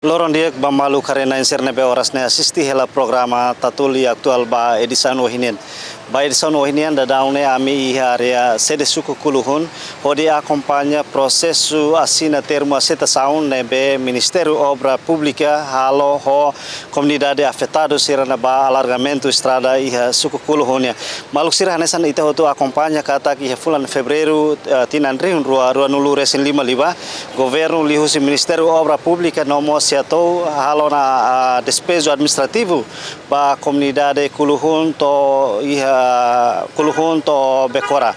Loron dia bamalu karena inserne be orasne assisti hela programa tatuli aktual ba edisan ohinen. Ba edisan ohinen da daune ami iha area sede suku kuluhun hodi acompanha processo assina termo aceitação nebe Ministério Obra Pública halo ho comunidade afetado sirana ba alargamento estrada iha suku kuluhunya. Maluk sira hanesan ita hotu acompanha kata iha fulan fevereiro tinan rihun rua nulu resin 55 governo lihusi Ministério Obra Pública nomo atau halo na despejo administrativo ba comunidade kuluhun to bekora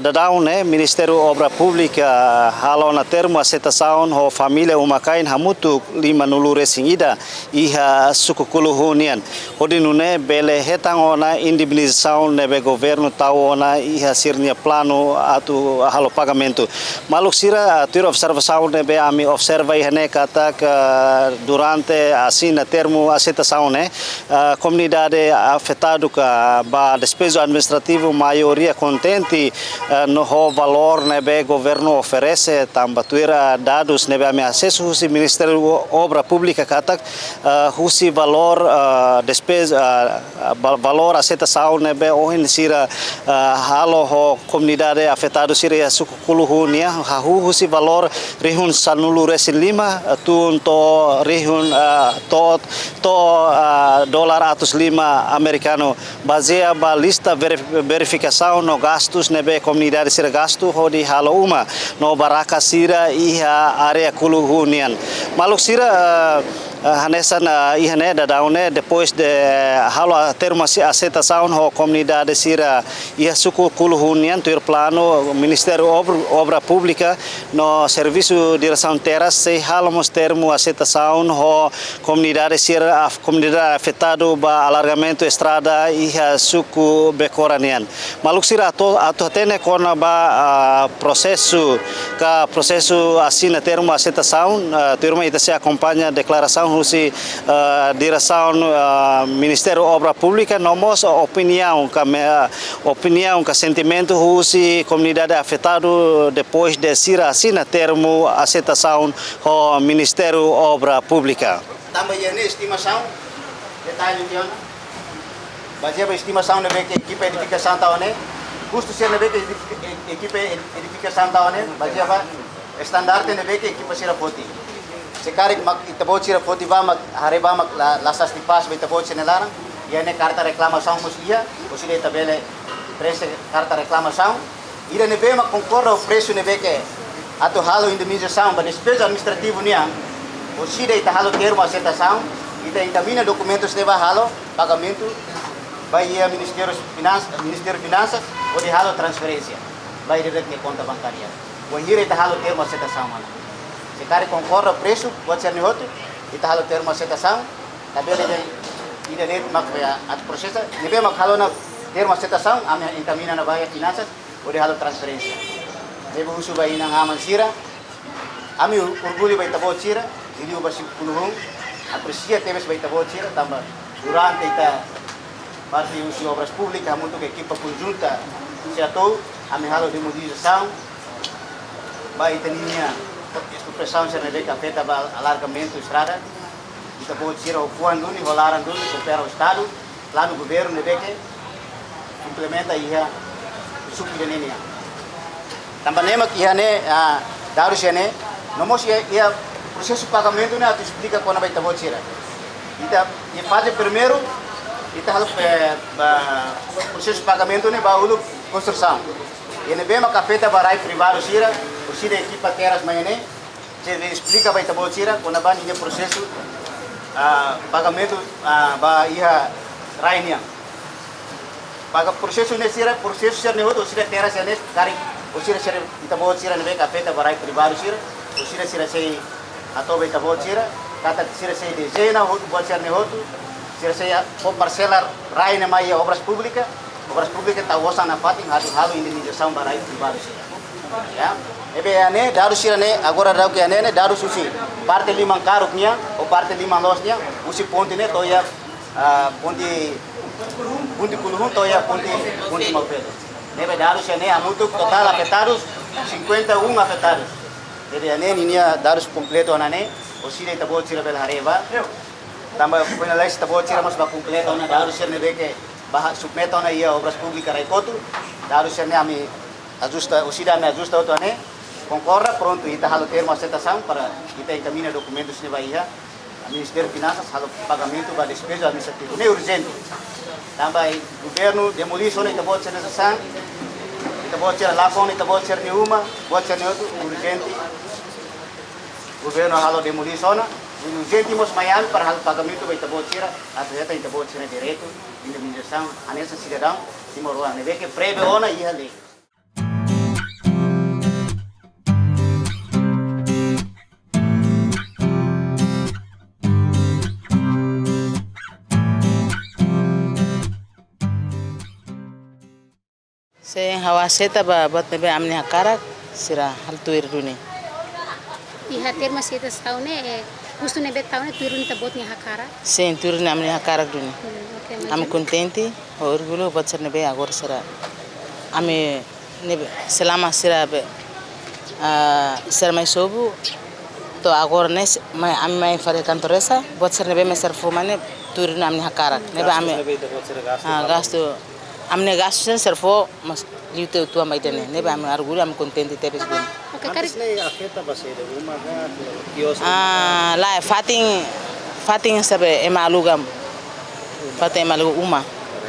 dadaune Ministério Obra Pública halo na termo aceitação ho família umakain hamutu 5 nulu resingida iha suku kuluhunian hodinune bele hetang ona indemnização nebe governo tau ona iha sirnia plano atu halo pagamento maluk sira tur observação nebe ami observa ihane kata durante assina termo aceitação comunidade afetado ba despejo administrativo maioria contente no valor nebe governo oferece tambatuira dados nebe ame acesso husi Ministério Obra Pública katak husi valor despesa valor aceitação nebe ohin sira halo ho comunidade afetado sira suku kuluhunia husi valor rihun sanulu resin 5 tunto rihun dolar $105 americano baseia ba lista verificação no gastos nebe comunidade sira gasto hodi halo uma no baraka sira iha area kuluhunian maluk sira hanesan ihane da daune depois de halo termo aceitação ho comunidade sira iha suku kuluhunian tuir plano Ministério Obra Pública no serviço direção terras se halamos termo aceitação ho comunidade sira comunidade afetado ba alargamento estrada iha suku bekoranian maluk sira atu tene kona ba processo assina termo aceitação termo ita se acompanha declaração husi direção Ministério Obra Pública nomos opinião ka sentimento husi comunidade afetado depois de sira assina termo aceitação ho Ministério Obra Pública. Também é estimação detalhe de baseia estimação de que equipe edificação tá one custo ser de que equipe edificação tá one baseia standar de que equipe sira poti sekarang mak itabot sira poti ba mak hareba mak lasas di pas itabot senelarang ia ne carta reclamação musia usi de tabele preço carta reclamação ira ne be mak concorda o preço ne be que ato halo indemnização ba despesa administrativo nia usi de halo termo aceitação ita encaminha documentos de halo pagamento vai ia Ministério Finanças ou de halo transferência vai direto de conta bancária o ira halo termo aceitação mana sekarang concorda o preço buat ser nihoto ita halo termo aceitação tabela de ida net mak at processo nebe mak halo na termo aceitação ame encaminha na vai finanças ou de halo transferência nebe usu vai na aman sira ami orgulho vai tabot sira ili ubasi kuluhung aprecia temes vai tabot sira tambah durante ita parte usi obras públicas untuk equipa conjunta se atou ame halo de mobilização vai tenia expropriação se neve afeta ba alargamento estrada ita tabot sira o fuan duni rolaran duni coopera o estado lá no governo neve que implementa ia subsidiania tambah nema que ne daru sene nomos ia processo pagamento né tu explica quando vai tabot sira ita ia fase primeiro ita halo processo pagamento né ba ulu construção e ne bema cafeta barai privado sira o sira equipa terras manhã se explica vai tabot sira quando ba ninha processo pagamento ba ia rainia paga processo ne sira processo sira ne hoto sira terras ne cari o sira sira ita bot sira ne be cafeta barai privado sira o sira sei atau vai tabot sira kata sira sei dezena hoto buat sira ne hoto sira sei o parcela raine mai obras públicas tawosan na pating halo indenização barai privado sira ya ebe ane daru sira ne agora dau que ane daru susi parte limang karuknya o parte limang losnya usi ponte ne toya ponte kuluhun toya ponte malpedo nebe daru sira ne amutuk total afetados 51 afetados jadi ane ini daru completo anane osida ita bot sira bel hareba tambah finalize ita bot sira mas ba completo na daru sir ne beke bah submeto na ia obras públicas raikotu daru sir ne ami ajusta osida me ajusta oto ne concorra pronto ita halo termo aceitação para ita encamina documentos ne bahia a Ministério de Finanças halo pagamento ba despesa administrativa ne urgente tambah governo demolition ita bot sira sasang ita bot sira lapon ita bot sira ni uma bot sira ne urgente governo halo demolição urgente mos maian para hal pagamento ita bot sira atau ita bot sira direito indemnização anessa cidadão simorwa ne que preve ona ia lei. Se hawa seta ba bat nebe amni hakarak sira hal tuir duni. Iha terma seta saune kustu nebe taune tuirun ta bot ni hakara. Se tuir ni amni hakarak duni. Okay, Ami contenti orgulho bat ser nebe agora sira. Ami nebe selama sira be sira mai sobu to agora nes mai ami mai fare cantoresa bat ser nebe me ser fumane tuir ni amni hakarak. Nebe ami gasto amne gasto servo mas liute tua mai dene nebe ami orgulho ami contenti tebes duni. Okay, kari Antes afeta base de rumah kan kios. Lá fating sabe emalugam. Fating emaluga uma.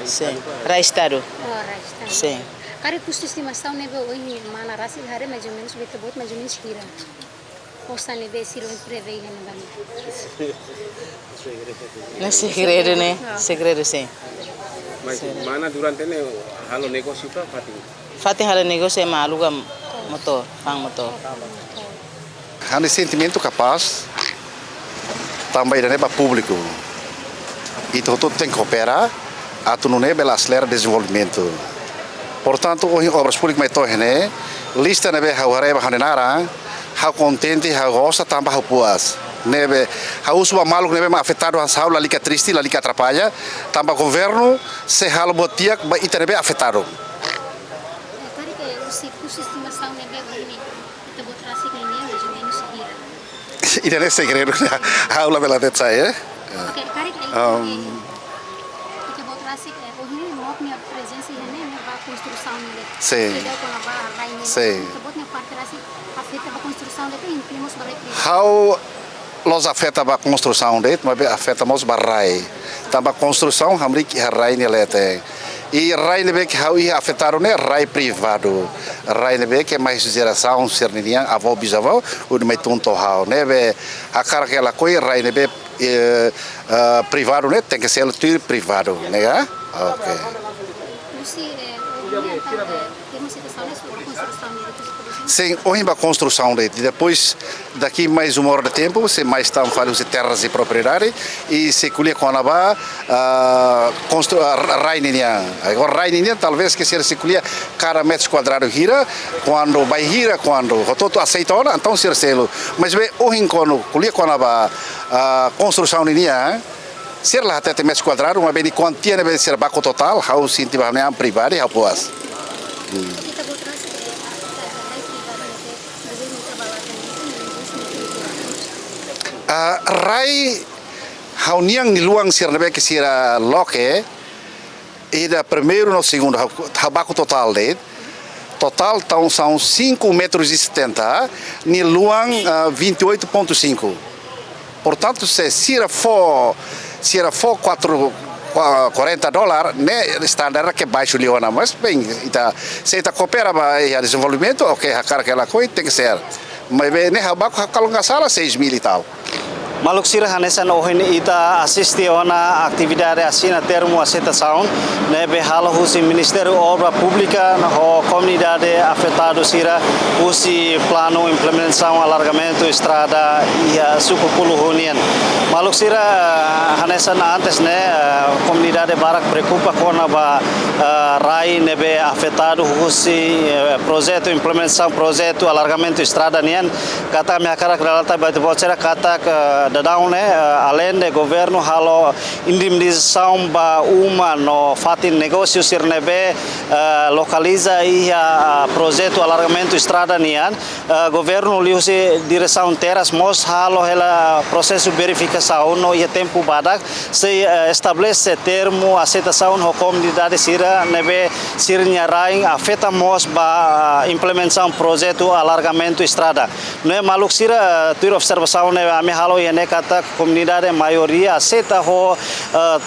Sim. Raistado. right. Sim. Kari kustu estimação nebe oi mana rasi hare mais ou menos beta bot mais ou menos hira. Posta nebe siro preve ihe ne bani. Não segredo né? Segredo sim. Mas mana durante ne halo negócio ka Fating? Fating hal negócio emalugam motor, fang motor. Há sentimento capaz também da neba público e todo tem que operar a tu não é bela acelera desenvolvimento. Portanto, hoje obras públicas mais torre né lista nebe haureba hanenara ha contente ha gosta também ha puas nebe ha usuba maluco nebe ma afetado a saúde ali que triste ali que atrapalha também governo se halo botiak ba ita nebe afetado. Kari ke usi kustu estimação nebe oi ni beta bot rasi ke ni mais ou menos hira. Ida é segredo ha ula bela det saya. Okay, kari ke beta bot rasi ke oi ni mok ni presença ihe ne ba construção ne. Sim. Quando ba raine. Sim. Beta bot ni parte rasi afeta ba construção de imprimos ba How los afeta a construção de, mas afeta mos barrai. Tamba construção hamri que rai nelete. E rai nebe que how ia afetaram né rai privado. Rai nebe que mais geração sernian avó bisavó o de mais tonto how nebe a cara que ela coi rai nebe privado né tem que ser tudo privado, né? OK. temos situação de construção de Sim, hoje a construção de depois daqui mais uma hora de tempo se mais estão falando de terras e propriedade e se colher com a ba raininha agora raininha talvez que se colher cada metro quadrado gira quando vai gira quando todo aceita então ser selo mas bem hoje quando colher com a ba construção linha ser lá até metro quadrado uma bem quantia deve ser baco total how sintimamente privado how puas. Rai hauniang niluang sirnabe que sira loke e da primeiro no segundo tabaco total de total então são 5,70 metros niluang 28,5. Portanto se sira for $40 né standard que baixo liona mas bem ita se ita coopera para desenvolvimento ok a cara que ela coi tem que ser mas bem né tabaco kalau nggak salah 6.000 e tal. Maluk sira hanesan ohin ita assiste ona atividade assina termo aceitação nebe halo husi Ministério Obra Pública ho comunidade afetado sira husi plano implementação alargamento estrada e suku pulu hunian maluk sira hanesan antes ne comunidade barak preocupa com ba rai rai nebe afetado husi projeto implementação projeto alargamento estrada nian kata me akara kralata bate bocera kata dadau ne além de governo halo indemnização ba uma no fatin negócio sir nebe localiza ia projeto alargamento estrada nian governo liusi direção teras mos halo ela processo verificação no ia tempo badak se estabelece termo aceitação no comunidade sira nebe sirnya raing afeta mos ba implementação projeto alargamento estrada ne maluk sira tur observação ne ame halo ia kata comunidade maioria aceita ho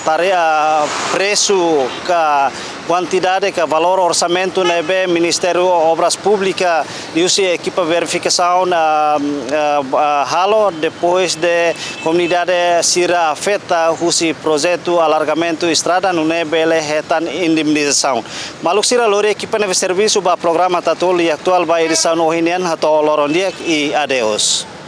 tarefa preço ka quantidade que valor orçamento nebe Ministério Obras Públicas diusi equipa verificação halo depois de comunidade sira afeta husi projeto alargamento estrada no nebe lehetan indemnização maluk sira lori equipa nebe serviço ba programa tatuli atual ba edição ohinian hato lorondiak e adeus.